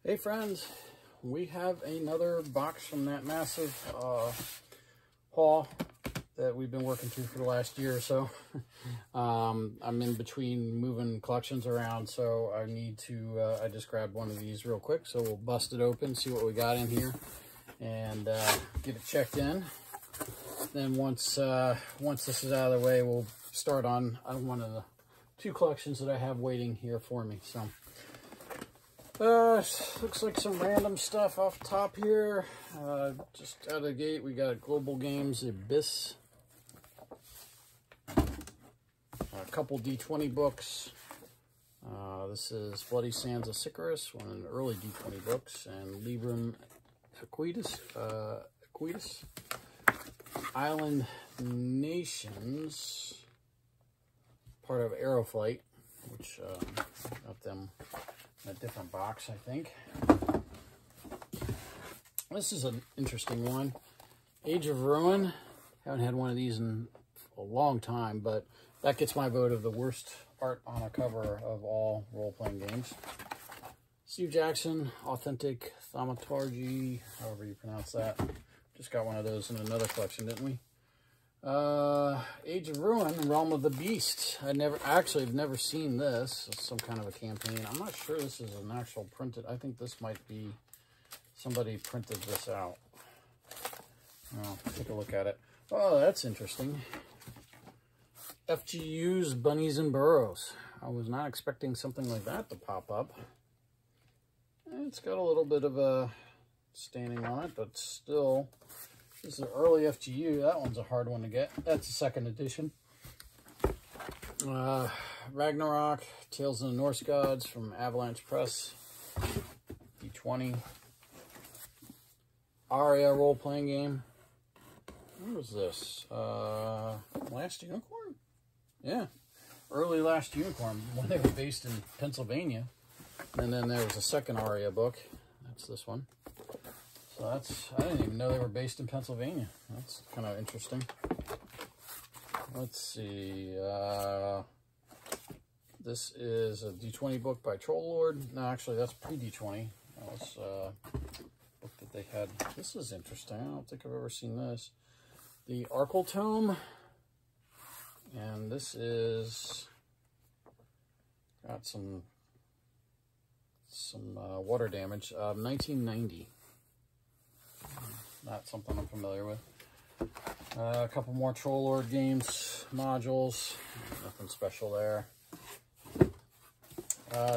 Hey friends, we have another box from that massive haul that we've been working through for the last year or so. I'm in between moving collections around, so I need to, I just grabbed one of these real quick, so we'll bust it open, see what we got in here, and get it checked in. Then once this is out of the way, we'll start on one of the two collections that I have waiting here for me. So looks like some random stuff off the top here. Just out of the gate, we got Global Games Abyss, a couple D20 books. This is Bloody Sands of Sycharis, one of the early D20 books, and Librum Aquitus, Island Nations, part of Aeroflight, which got them in a different box, I think. This is an interesting one. Age of Ruin. Haven't had one of these in a long time, but that gets my vote of the worst art on a cover of all role-playing games. Steve Jackson, Authentic Thaumaturgy, however you pronounce that. Just got one of those in another collection, didn't we? Age of Ruin, Realm of the Beast. I've never seen this. It's some kind of a campaign. I'm not sure this is an actual printed. I think this might be somebody printed this out. Oh, take a look at it. Oh, that's interesting. FGU's Bunnies and Burrows. I was not expecting something like that to pop up. It's got a little bit of a standing on it, but still, this is an early FGU. That one's a hard one to get. That's the second edition. Ragnarok, Tales of the Norse Gods from Avalanche Press, D20. Aria role-playing game. What was this? Last Unicorn? Yeah, early Last Unicorn, when they were based in Pennsylvania. And then there was a second Aria book. That's this one. So I didn't even know they were based in Pennsylvania. That's kind of interesting. Let's see. This is a D20 book by Trollord. No, actually, that's pre-D20. That was a book that they had. This is interesting. I don't think I've ever seen this. The Arkle Tome. And this is got some water damage. 1990. Not something I'm familiar with. A couple more Trollord games, modules. Nothing special there.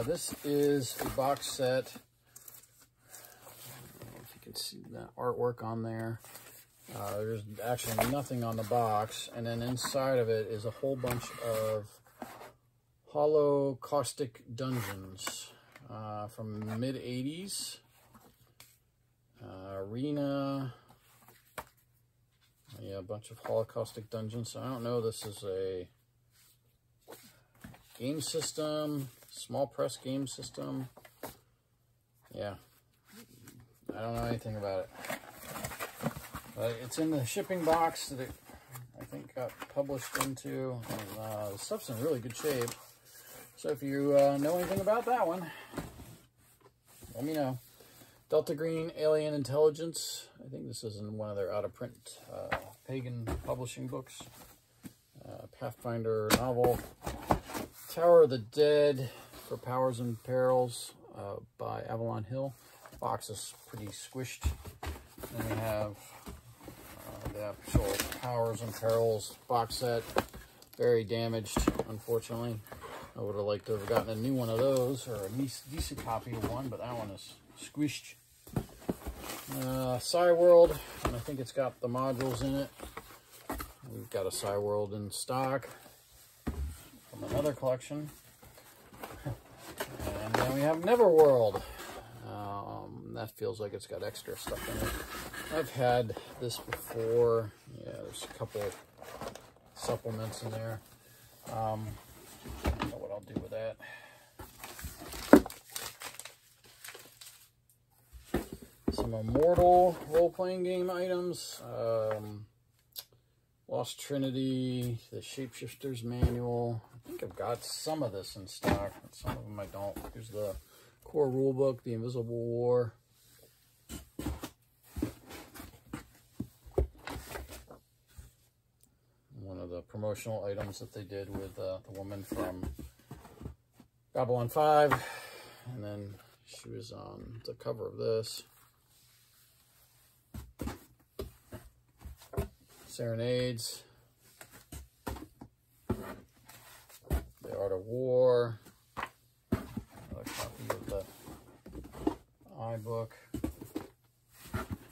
This is a box set. I don't know if you can see that artwork on there. There's actually nothing on the box. And then inside of it is a whole bunch of hollow caustic dungeons from the mid-80s. Arena, yeah, a bunch of holocaustic dungeons. So I don't know, this is a game system, small press game system. Yeah, I don't know anything about it. But it's in the shipping box that it, I think, got published into, and the stuff's in really good shape. So if you know anything about that one, let me know. Delta Green, Alien Intelligence. I think this is in one of their out-of-print pagan publishing books. Pathfinder novel. Tower of the Dead for Powers and Perils by Avalon Hill. Box is pretty squished. Then we have the actual Powers and Perils box set. Very damaged, unfortunately. I would have liked to have gotten a new one of those, or a decent copy of one, but that one is squished. World, and I think it's got the modules in it. We've got a World in stock from another collection. And then we have Neverworld. That feels like it's got extra stuff in it. I've had this before. Yeah, there's a couple supplements in there. I don't know what I'll do with that. Some Immortal role-playing game items. Lost Trinity, the Shapeshifter's Manual. I think I've got some of this in stock, but some of them I don't. Here's the core rulebook, The Invisible War. One of the promotional items that they did with the woman from Babylon 5. And then she was on the cover of this. Serenades. The Art of War. Another copy of the iBook.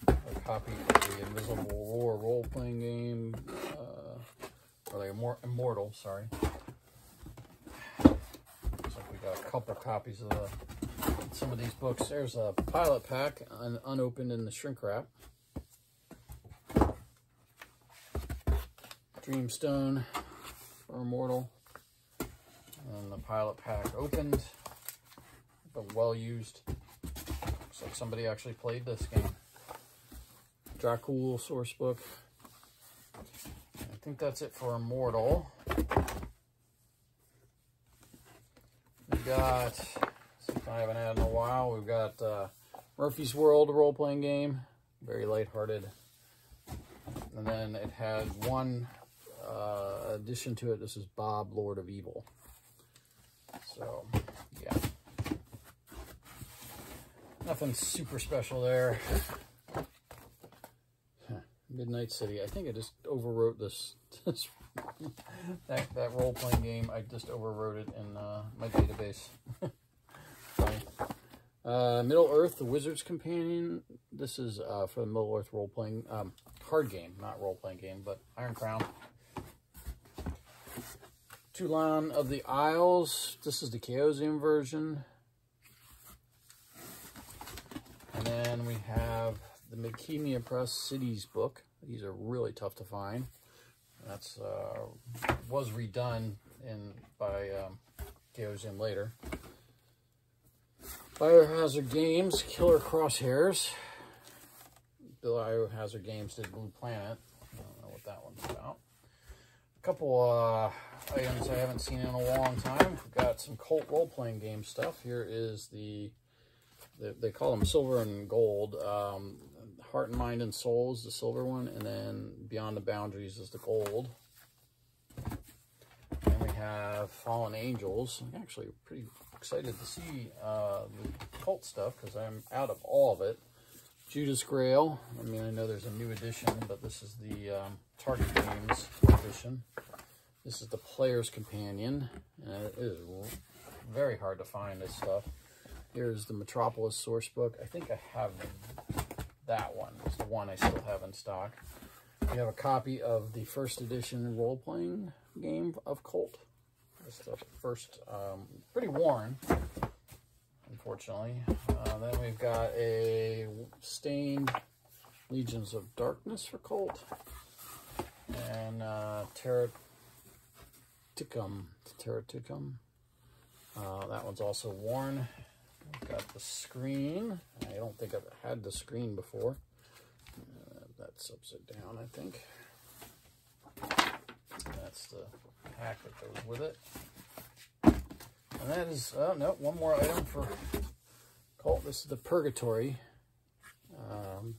A copy of the Invisible War role-playing game. Or the Immortal, sorry. Looks like we got a couple copies of some of these books. There's a pilot pack unopened in the shrink wrap. Dreamstone for Immortal. And the pilot pack opened, but well used. Looks like somebody actually played this game. Dracul source book. I think that's it for Immortal. We've got, something I haven't had in a while, we've got Murphy's World role-playing game. Very lighthearted. And then it had one addition to it. This is Bob, Lord of Evil. So, yeah. Nothing super special there. Midnight City. I think I just overwrote this that role-playing game. I just overwrote it in my database. Middle Earth, The Wizard's Companion. This is for the Middle Earth role-playing card game, not role-playing game, but Iron Crown. Toulon of the Isles. This is the Chaosium version. And then we have the McKemia Press Cities book. These are really tough to find. That's was redone by Chaosium later. Biohazard Games, Killer Crosshairs. Biohazard Games did Blue Planet. I don't know what that one's about. A couple items I haven't seen in a long time. We've got some Kult role-playing game stuff. Here is they call them silver and gold. Heart and Mind and Soul is the silver one, and then Beyond the Boundaries is the gold. And we have Fallen Angels. I'm actually pretty excited to see the Kult stuff because I'm out of all of it. Judas Grail. I mean, I know there's a new edition, but this is the Target Games edition. This is the Player's Companion, and it is very hard to find this stuff. Here's the Metropolis source book. I think I have that one. It's the one I still have in stock. We have a copy of the first edition role-playing game of Kult. It's the first, pretty worn, unfortunately. Then we've got a Stained Legions of Darkness for Kult. And Terraticum. That one's also worn. We've got the screen. I don't think I've had the screen before. That's upside down, I think. That's the pack that goes with it. And that is, no, one more item for Kult. This is the Purgatory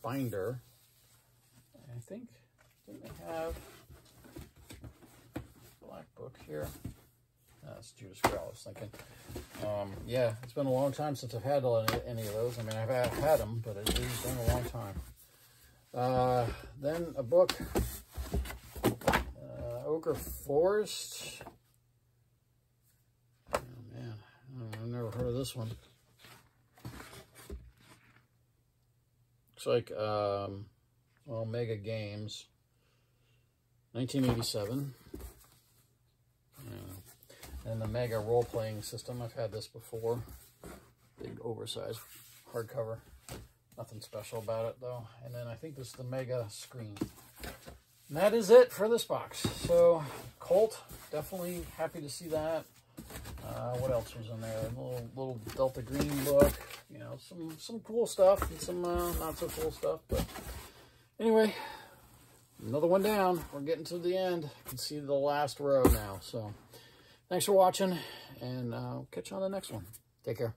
binder. I think, didn't they have a black book here? That's Judas Grail, I was thinking. Yeah, it's been a long time since I've had any of those. I mean, I've had them, but it's been a long time. Then a book, Ogre Forest. Oh, man, I've never heard of this one. Looks like, well, Mega Games, 1987. And the Mega role-playing system. I've had this before. Big oversized hardcover. Nothing special about it though. And then I think this is the Mega screen. And that is it for this box. So Kult, definitely happy to see that. What else was in there? A little Delta Green book. You know, some cool stuff and some not so cool stuff. But anyway, another one down. We're getting to the end. You can see the last row now. So thanks for watching, and I'll catch you on the next one. Take care.